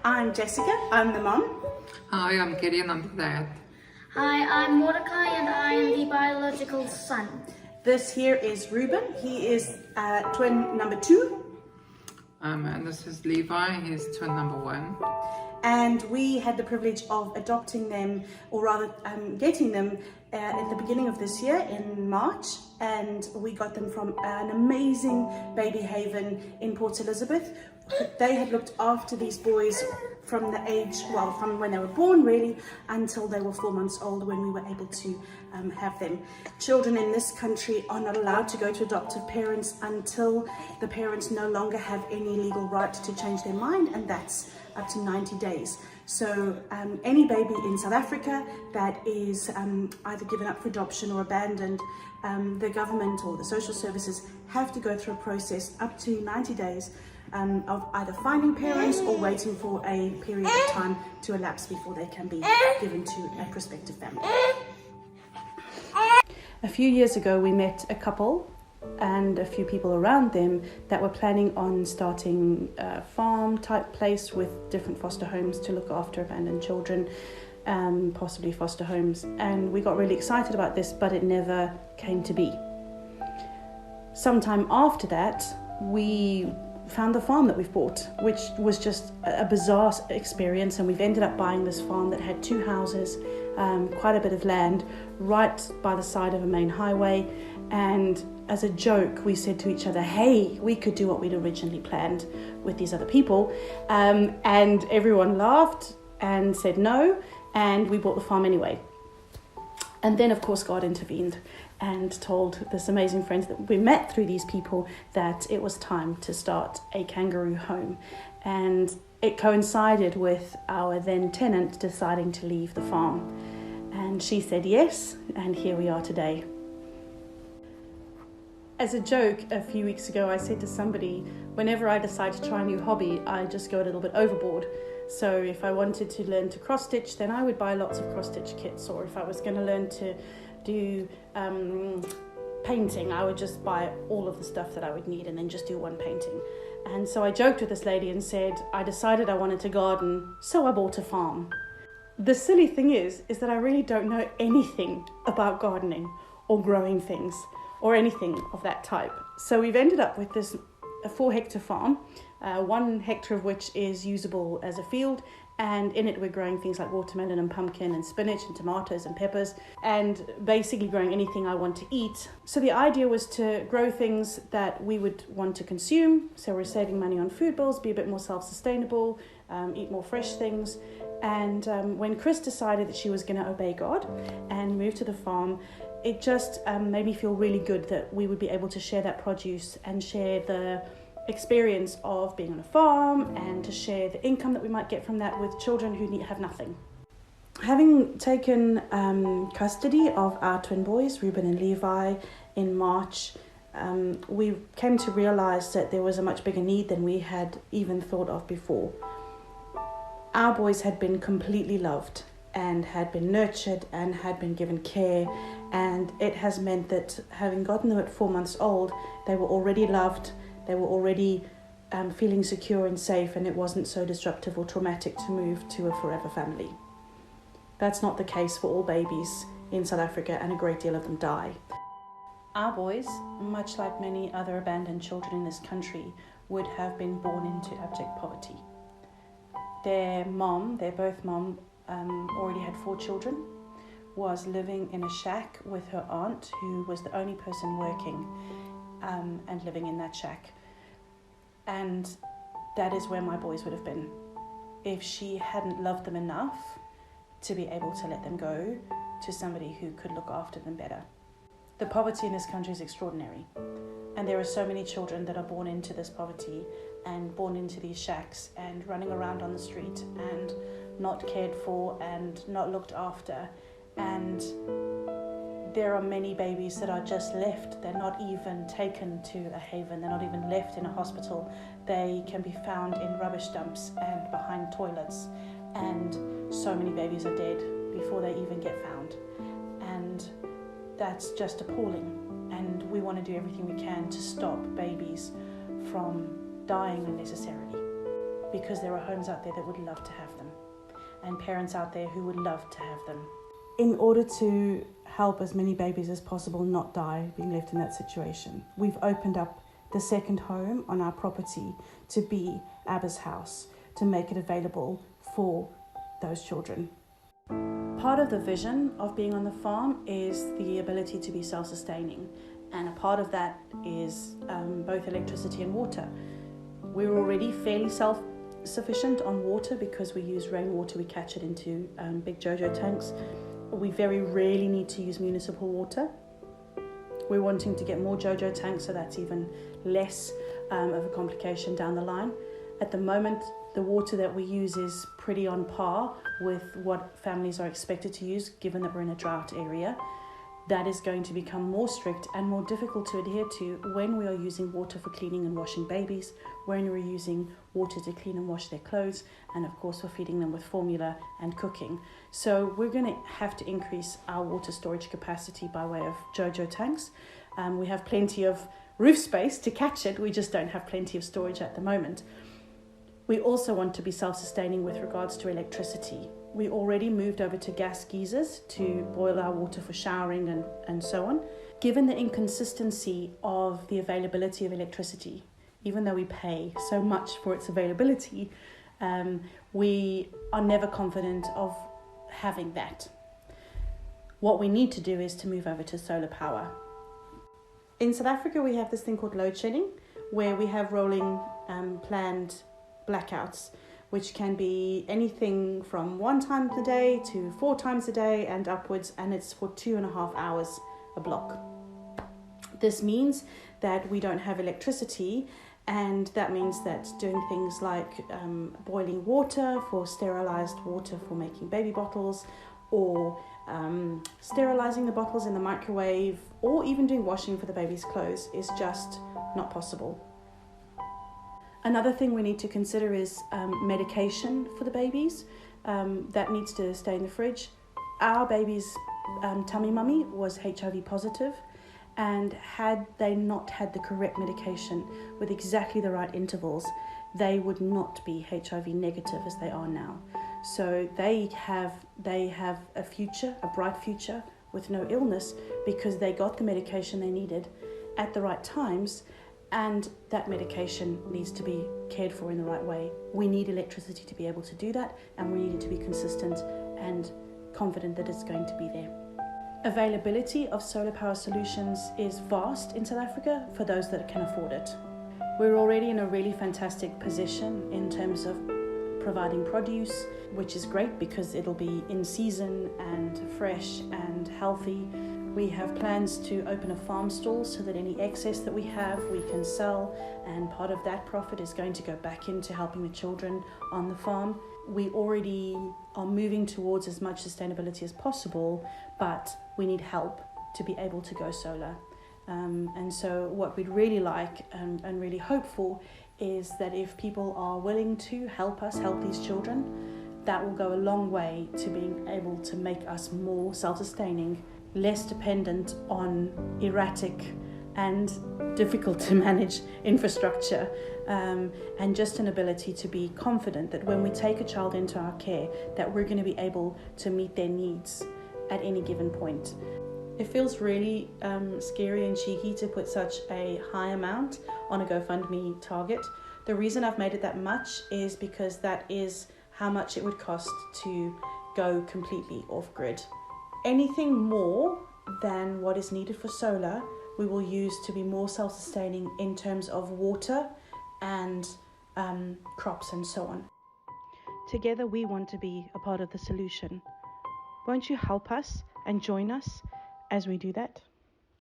I'm Jessica, I'm the mum. Hi, I'm Gideon, I'm the dad. Hi, I'm Mordecai and I am the biological son. This here is Reuben, he is twin number 2. And this is Levi, he's twin number 1. And we had the privilege of adopting them, or rather getting them at the beginning of this year in March. And we got them from an amazing baby haven in Port Elizabeth. They had looked after these boys from the age, well, from when they were born really, until they were 4 months old when we were able to have them. Children in this country are not allowed to go to adoptive parents until the parents no longer have any legal right to change their mind, and that's up to 90 days. So any baby in South Africa that is either given up for adoption or abandoned, the government or the social services have to go through a process up to 90 days of either finding parents or waiting for a period of time to elapse before they can be given to a prospective family. A few years ago we met a couple and a few people around them that were planning on starting a farm type place with different foster homes to look after abandoned children, possibly foster homes, and we got really excited about this, but it never came to be. Sometime after that we found the farm that we've bought, which was just a bizarre experience, and we've ended up buying this farm that had 2 houses, quite a bit of land right by the side of a main highway. And as a joke we said to each other, hey, we could do what we'd originally planned with these other people, and everyone laughed and said no, and we bought the farm anyway. And then of course God intervened and told this amazing friends that we met through these people that it was time to start a kangaroo home. And it coincided with our then tenant deciding to leave the farm. And she said yes, and here we are today. As a joke, a few weeks ago, I said to somebody, whenever I decide to try a new hobby, I just go a little bit overboard. So if I wanted to learn to cross-stitch, then I would buy lots of cross-stitch kits. Or if I was going to learn to do painting, I would just buy all of the stuff that I would need and then just do one painting. And so I joked with this lady and said, I decided I wanted to garden, so I bought a farm. The silly thing is that I really don't know anything about gardening or growing things or anything of that type. So we've ended up with this 4-hectare farm, 1 hectare of which is usable as a field, and in it we're growing things like watermelon and pumpkin and spinach and tomatoes and peppers, and basically growing anything I want to eat. So the idea was to grow things that we would want to consume, so we're saving money on food bills, be a bit more self-sustainable, eat more fresh things. And when Chris decided that she was going to obey God and move to the farm, it just made me feel really good that we would be able to share that produce and share the experience of being on a farm, and to share the income that we might get from that with children who have nothing. Having taken custody of our twin boys, Reuben and Levi, in March, we came to realize that there was a much bigger need than we had even thought of before. Our boys had been completely loved and had been nurtured and had been given care, and it has meant that having gotten them at 4 months old, they were already loved, they were already feeling secure and safe, and it wasn't so disruptive or traumatic to move to a forever family. That's not the case for all babies in South Africa, and a great deal of them die. Our boys, much like many other abandoned children in this country, would have been born into abject poverty. Their birth mom, already had 4 children, was living in a shack with her aunt, who was the only person working and living in that shack. And that is where my boys would have been if she hadn't loved them enough to be able to let them go to somebody who could look after them better. The poverty in this country is extraordinary, and there are so many children that are born into this poverty and born into these shacks and running around on the street and not cared for and not looked after. And there are many babies that are just left. They're not even taken to a haven. They're not even left in a hospital. They can be found in rubbish dumps and behind toilets. And so many babies are dead before they even get found. And that's just appalling. And we want to do everything we can to stop babies from dying unnecessarily. because there are homes out there that would love to have them, and parents out there who would love to have them. In order to help as many babies as possible not die being left in that situation, we've opened up the second home on our property to be Abba's house, to make it available for those children. Part of the vision of being on the farm is the ability to be self-sustaining, and a part of that is both electricity and water. We're already fairly self-sufficient on water because we use rainwater. We catch it into big JoJo tanks. We very rarely need to use municipal water. We're wanting to get more JoJo tanks, so that's even less of a complication down the line. At the moment, the water that we use is pretty on par with what families are expected to use, given that we're in a drought area. That is going to become more strict and more difficult to adhere to when we are using water for cleaning and washing babies, when we're using water to clean and wash their clothes, and of course we're feeding them with formula and cooking. So we're going to have to increase our water storage capacity by way of JoJo tanks. We have plenty of roof space to catch it, we just don't have plenty of storage at the moment. We also want to be self-sustaining with regards to electricity. We already moved over to gas geysers to boil our water for showering and so on. Given the inconsistency of the availability of electricity, even though we pay so much for its availability, we are never confident of having that. What we need to do is to move over to solar power. In South Africa, we have this thing called load shedding, where we have rolling planned blackouts, which can be anything from 1 time a day to 4 times a day and upwards, and it's for 2.5 hours a block. This means that we don't have electricity, and that means that doing things like boiling water for sterilized water for making baby bottles, or sterilizing the bottles in the microwave, or even doing washing for the baby's clothes is just not possible. Another thing we need to consider is medication for the babies. That needs to stay in the fridge. Our baby's tummy mummy was HIV positive, and had they not had the correct medication with exactly the right intervals, they would not be HIV negative as they are now. So they have a future, a bright future with no illness, because they got the medication they needed at the right times, and that medication needs to be cared for in the right way. We need electricity to be able to do that, and we need it to be consistent and confident that it's going to be there. Availability of solar power solutions is vast in South Africa for those that can afford it. We're already in a really fantastic position in terms of providing produce, which is great because it'll be in season and fresh and healthy. We have plans to open a farm stall so that any excess that we have we can sell, and part of that profit is going to go back into helping the children on the farm. We already are moving towards as much sustainability as possible, but we need help to be able to go solar. And so what we'd really like and really hope for is that if people are willing to help us help these children, that will go a long way to being able to make us more self-sustaining, less dependent on erratic and difficult to manage infrastructure, and just an ability to be confident that when we take a child into our care, that we're going to be able to meet their needs at any given point. It feels really scary and cheeky to put such a high amount on a GoFundMe target. The reason I've made it that much is because that is how much it would cost to go completely off-grid. Anything more than what is needed for solar, we will use to be more self-sustaining in terms of water and crops and so on. Together we want to be a part of the solution. Won't you help us and join us as we do that?